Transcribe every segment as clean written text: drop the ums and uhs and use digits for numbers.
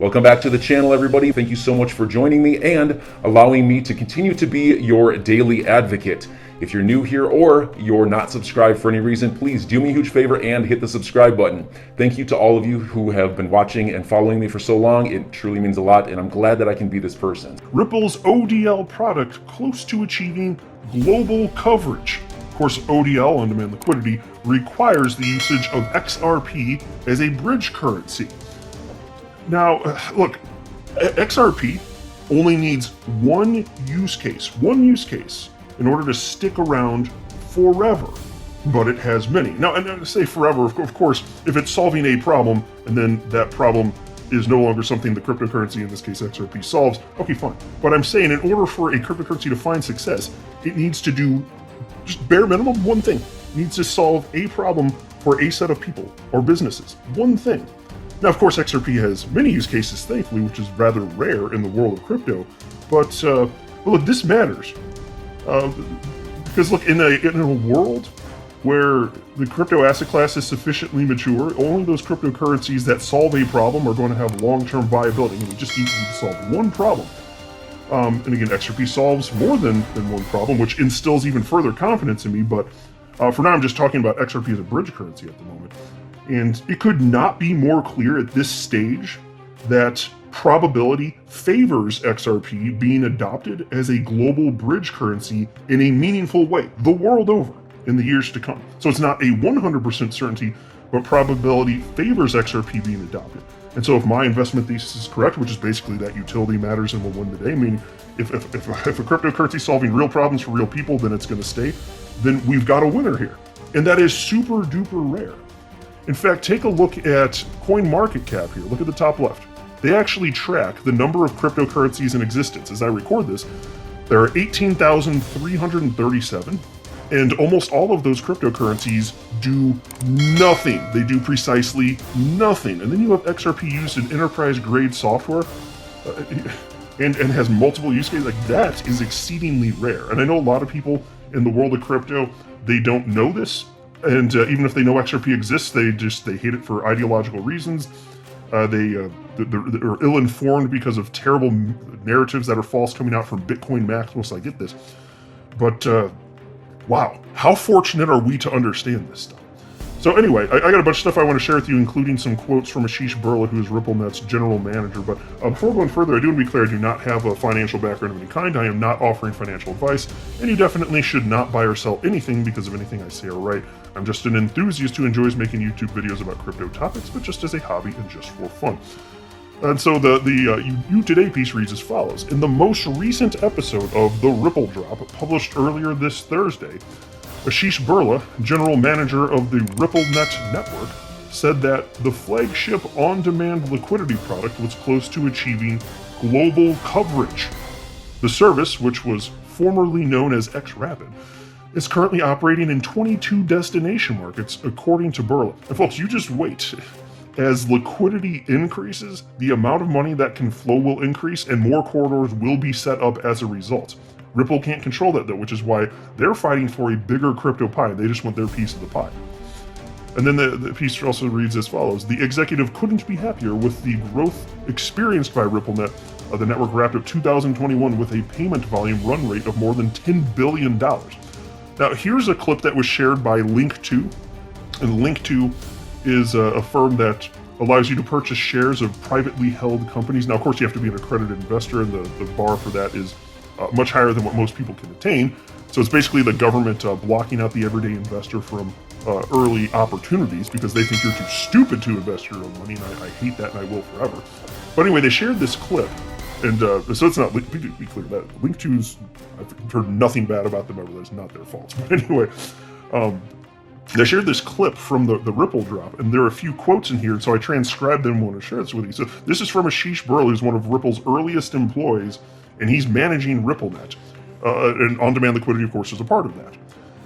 Welcome back to the channel, everybody. Thank you so much for joining me and allowing me to continue to be your daily advocate. If you're new here or you're not subscribed for any reason, please do me a huge favor and hit the subscribe button. Thank you to all of you who have been watching and following me for so long. It truly means a lot, and I'm glad that I can be this person. Ripple's ODL product close to achieving global coverage. Of course, ODL, on-demand liquidity, requires the usage of XRP as a bridge currency. Now, look, XRP only needs one use case in order to stick around forever, but it has many. Now, and to say forever, of course, if it's solving a problem and then that problem is no longer something the cryptocurrency, in this case XRP, solves, okay, fine. But I'm saying in order for a cryptocurrency to find success, it needs to do just bare minimum one thing. It needs to solve a problem for a set of people or businesses. One thing. Now, of course, XRP has many use cases, thankfully, which is rather rare in the world of crypto. But look, this matters because look, in a world where the crypto asset class is sufficiently mature, only those cryptocurrencies that solve a problem are going to have long-term viability. And we just need to solve one problem. And again, XRP solves more than one problem, which instills even further confidence in me. But for now, I'm just talking about XRP as a bridge currency at the moment. And it could not be more clear at this stage that probability favors XRP being adopted as a global bridge currency in a meaningful way, the world over, in the years to come. So it's not a 100% certainty, but probability favors XRP being adopted. And so if my investment thesis is correct, which is basically that utility matters and will win the day, meaning if a cryptocurrency is solving real problems for real people, then it's going to stay, then we've got a winner here. And that is super duper rare. In fact, take a look at CoinMarketCap here. Look at the top left. They actually track the number of cryptocurrencies in existence. As I record this, there are 18,337, and almost all of those cryptocurrencies do nothing. They do precisely nothing. And then you have XRP used in enterprise-grade software and has multiple use cases. Like, that is exceedingly rare. And I know a lot of people in the world of crypto, they don't know this. And even if they know XRP exists, they hate it for ideological reasons. They're ill-informed because of terrible narratives that are false coming out from Bitcoin maximalists. I get this. But wow, how fortunate are we to understand this stuff? So anyway, I got a bunch of stuff I want to share with you, including some quotes from Ashish Birla, who is RippleNet's general manager. But before going further, I do want to be clear, I do not have a financial background of any kind. I am not offering financial advice, and you definitely should not buy or sell anything because of anything I say or write. I'm just an enthusiast who enjoys making YouTube videos about crypto topics, but just as a hobby and just for fun. And so the You Today piece reads as follows. In the most recent episode of The Ripple Drop, published earlier this Thursday, Ashish Birla, general manager of the RippleNet network, said that the flagship on-demand liquidity product was close to achieving global coverage. The service, which was formerly known as XRapid, is currently operating in 22 destination markets, according to Birla. And folks, you just wait. As liquidity increases, the amount of money that can flow will increase and more corridors will be set up as a result. Ripple can't control that though, which is why they're fighting for a bigger crypto pie. They just want their piece of the pie. And then the piece also reads as follows. The executive couldn't be happier with the growth experienced by RippleNet. The network wrapped up 2021 with a payment volume run rate of more than $10 billion. Now, here's a clip that was shared by Link2. And Link2 is a firm that allows you to purchase shares of privately held companies. Now, of course, you have to be an accredited investor, and the bar for that is much higher than what most people can attain. So it's basically the government blocking out the everyday investor from early opportunities because they think you're too stupid to invest your own money, and I hate that, and I will forever. But anyway, they shared this clip, and so it's not, be clear, that Link2's, I've heard nothing bad about them ever, that's not their fault. But anyway, they shared this clip from the Ripple drop, and there are a few quotes in here, so I transcribed them and want to share this with you. So this is from Ashish Birla, who's one of Ripple's earliest employees, and he's managing RippleNet. And on-demand liquidity, of course, is a part of that.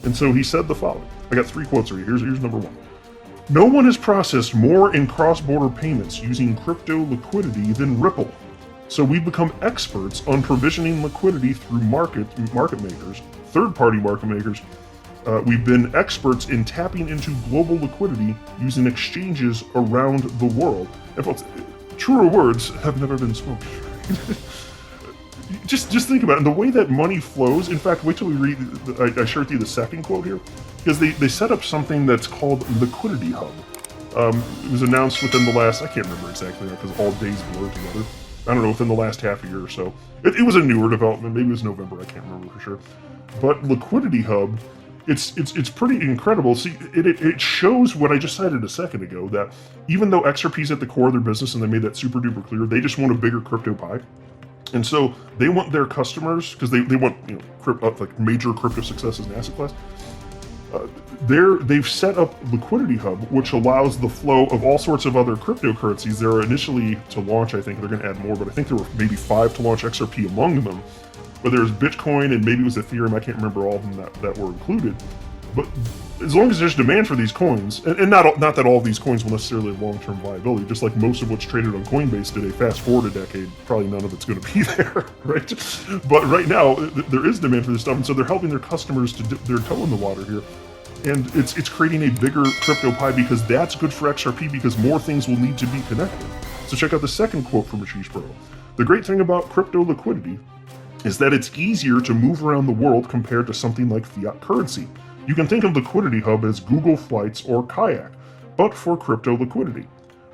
And so he said the following. I got three quotes right here. Here's number one. No one has processed more in cross-border payments using crypto liquidity than Ripple. So we've become experts on provisioning liquidity through market makers, third-party market makers. We've been experts in tapping into global liquidity using exchanges around the world. And folks, truer words have never been spoken. Just think about it. And the way that money flows, in fact, wait till we read, I shared with you the second quote here, because they set up something that's called Liquidity Hub. It was announced within the last, I can't remember exactly now because all days blur together. I don't know, within the last half a year or so. It was a newer development, maybe it was November, I can't remember for sure. But Liquidity Hub, it's pretty incredible. See, it shows what I just cited a second ago, that even though XRP is at the core of their business and they made that super duper clear, they just want a bigger crypto pie. And so they want their customers, because they want like major crypto successes in asset class. They've set up Liquidity Hub, which allows the flow of all sorts of other cryptocurrencies. There are initially to launch, I think they're going to add more, but I think there were maybe 5 to launch XRP among them. But there's Bitcoin and maybe it was Ethereum, I can't remember all of them that were included. But as long as there's demand for these coins, and not that all of these coins will necessarily have long-term viability, just like most of what's traded on Coinbase today, fast forward a decade, probably none of it's going to be there, right? But right now, there is demand for this stuff, and so they're helping their customers to dip their toe in the water here. And it's creating a bigger crypto pie, because that's good for XRP, because more things will need to be connected. So check out the second quote from Ashish Bro. The great thing about crypto liquidity is that it's easier to move around the world compared to something like fiat currency. You can think of Liquidity Hub as Google Flights or Kayak, but for crypto liquidity.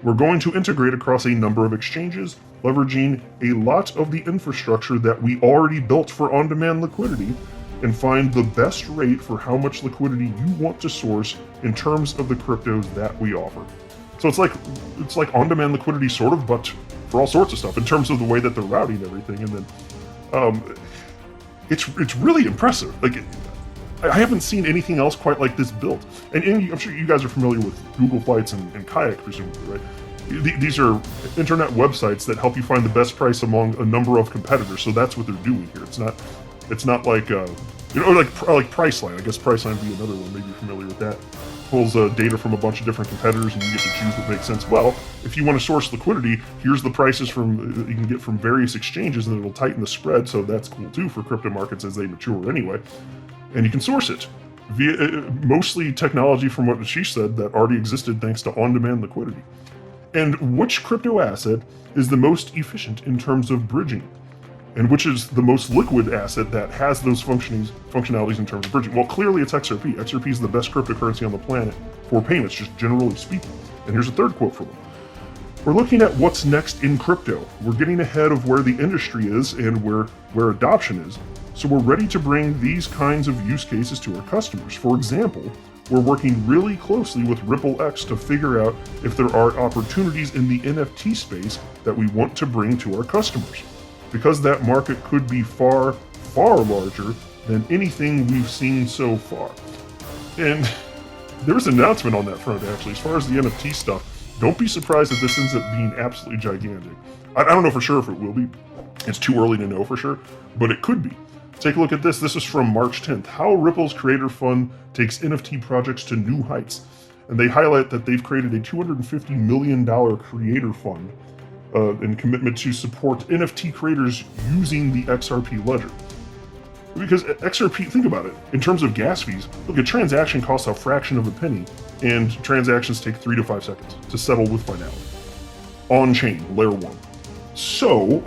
We're going to integrate across a number of exchanges, leveraging a lot of the infrastructure that we already built for on-demand liquidity, and find the best rate for how much liquidity you want to source in terms of the cryptos that we offer. So it's like on-demand liquidity sort of, but for all sorts of stuff in terms of the way that they're routing everything. And then it's really impressive. Like, I haven't seen anything else quite like this built. And I'm sure you guys are familiar with Google Flights and Kayak, presumably, right? These are internet websites that help you find the best price among a number of competitors. So that's what they're doing here. It's not like like Priceline. I guess Priceline would be another one. Maybe you're familiar with that. Pulls data from a bunch of different competitors, and you get to choose what makes sense. Well, if you want to source liquidity, here's the prices you can get from various exchanges, and it'll tighten the spread. So that's cool too for crypto markets as they mature anyway. And you can source it via mostly technology, from what Ashish said, that already existed thanks to on-demand liquidity. And which crypto asset is the most efficient in terms of bridging? And which is the most liquid asset that has those functionalities in terms of bridging? Well, clearly it's XRP. XRP is the best cryptocurrency on the planet for payments, just generally speaking. And here's a third quote from them. We're looking at what's next in crypto. We're getting ahead of where the industry is and where adoption is. So we're ready to bring these kinds of use cases to our customers. For example, we're working really closely with RippleX to figure out if there are opportunities in the NFT space that we want to bring to our customers, because that market could be far, far larger than anything we've seen so far. And there's an announcement on that front, actually. As far as the NFT stuff, don't be surprised if this ends up being absolutely gigantic. I don't know for sure if it will be. It's too early to know for sure, but it could be. Take a look at this. This is from March 10th. How Ripple's Creator Fund takes NFT projects to new heights. And they highlight that they've created a $250 million creator fund and commitment to support NFT creators using the XRP ledger. Because XRP, think about it, in terms of gas fees, look, a transaction costs a fraction of a penny, and transactions take 3 to 5 seconds to settle with finality. On-chain, layer 1. So,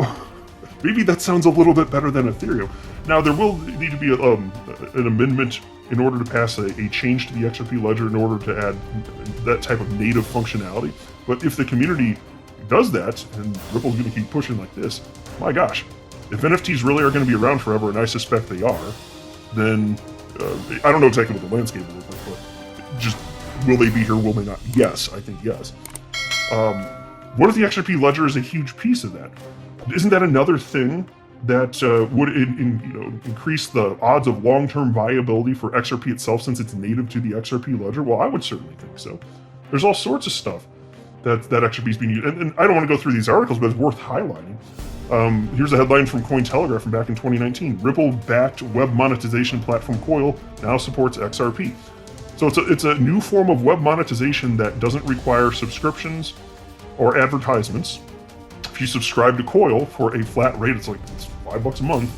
maybe that sounds a little bit better than Ethereum. Now, there will need to be an amendment in order to pass a change to the XRP ledger in order to add that type of native functionality. But if the community does that, and Ripple's going to keep pushing like this, my gosh, if NFTs really are going to be around forever, and I suspect they are, then I don't know exactly what the landscape will look like, but just will they be here, will they not? Yes, I think yes. What if the XRP ledger is a huge piece of that? Isn't that another thing that would increase the odds of long-term viability for XRP itself, since it's native to the XRP ledger? Well, I would certainly think so. There's all sorts of stuff that XRP is being used, and I don't want to go through these articles, but it's worth highlighting. Here's a headline from Cointelegraph from back in 2019. Ripple-backed web monetization platform Coil now supports XRP. So it's a new form of web monetization that doesn't require subscriptions or advertisements. If you subscribe to Coil for a flat rate, it's $5 a month,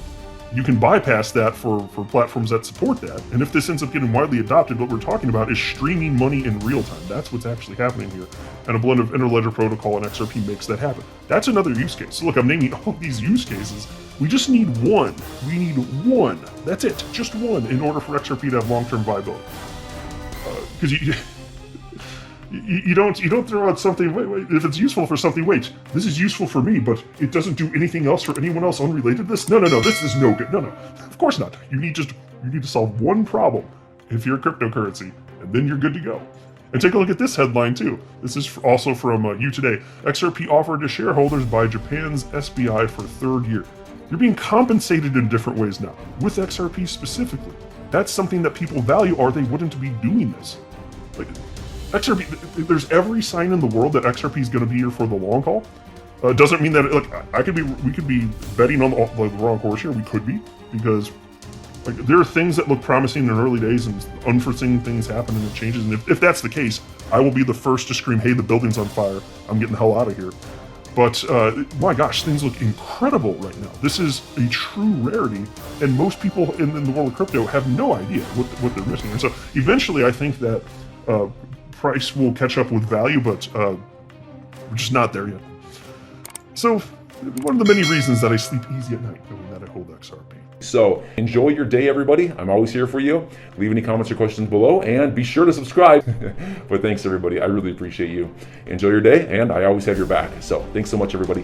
you can bypass that for platforms that support that. And if this ends up getting widely adopted, what we're talking about is streaming money in real time. That's what's actually happening here. And a blend of interledger protocol and XRP makes that happen. That's another use case. So look, I'm naming all these use cases. We just need one. We need one. That's it. Just one in order for XRP to have long-term viability. Because you don't throw out something, wait, if it's useful for something, wait, this is useful for me, but it doesn't do anything else for anyone else unrelated to this? No, this is no good. No, of course not. You need to solve one problem if you're a cryptocurrency, and then you're good to go. And take a look at this headline too. This is also from You Today. XRP offered to shareholders by Japan's SBI for third year. You're being compensated in different ways now, with XRP specifically. That's something that people value, or they wouldn't be doing this. Like, XRP, there's every sign in the world that XRP is going to be here for the long haul. Doesn't mean that, like, we could be betting on the wrong horse here. We could be, because like there are things that look promising in the early days and unforeseen things happen and it changes. And if that's the case, I will be the first to scream, hey, the building's on fire. I'm getting the hell out of here. But my gosh, things look incredible right now. This is a true rarity, and most people in the world of crypto have no idea what they're missing. And so eventually I think that price will catch up with value, but we're just not there yet. So one of the many reasons that I sleep easy at night, knowing that I hold XRP. So enjoy your day, everybody. I'm always here for you. Leave any comments or questions below, and be sure to subscribe. But thanks, everybody. I really appreciate you. Enjoy your day, and I always have your back. So thanks so much, everybody.